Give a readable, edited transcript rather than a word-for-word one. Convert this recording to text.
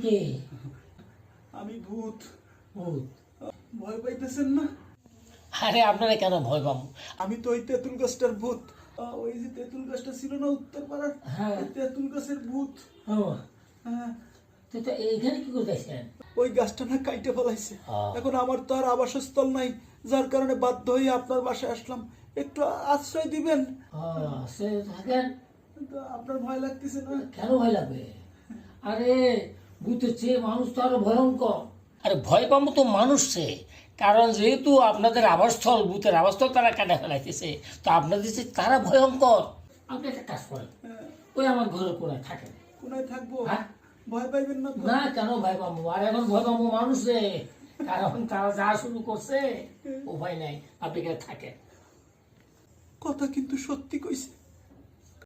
কে? আমি ভূত। ভূত? ভয় পাইতেছেন না? আরে আপনারা কেন ভয় পাবো? আমি তো ওই তেঁতুল গাছটার ভূত। ওই যে তেঁতুল গাছটা ছিল না উত্তর পাড়ার, হ্যাঁ। ওই তেঁতুল গাছের ভূত। ও, হ্যাঁ, তো এইখানে কি করতেছেন? ওই গাছটা না কাইটে ফেলাইছে। হ্যাঁ। এখন আমার তো আর আবাসস্থল নাই, যার কারণে বাধ্য হয়ে আপনার বাসায় আসলাম। একটু আশ্রয় দিবেন? সে থাকেন। তো আপনার ভয় লাগতেছে না? কেন ভয় লাগবে? আরে ভূতের চেয়ে মানুষ তো আরো ভয়ঙ্কর। আরে ভয় পাবো তো মানুষ চেয়ে, কারণ যেহেতু আপনাদের আবাসস্থল, ভূতের আবাসস্থল তারা কাটা ফেলাইতেছে, তো আপনাদের চেয়ে তারা ভয়ঙ্কর। আপনি একটা কাজ করেন, ওই আমার ঘরের কোনায় থাকেন। কোনায় থাকবো? হ্যাঁ। ভয় পাইবেন না তো? না, কেন ভয় পাবো? আর এখন ভয় পাবো মানুষে, কারণ তারা যা শুরু করছে উপায় নাই, আপনি এখানে থাকেন। কথা কিন্তু সত্যি কইছে।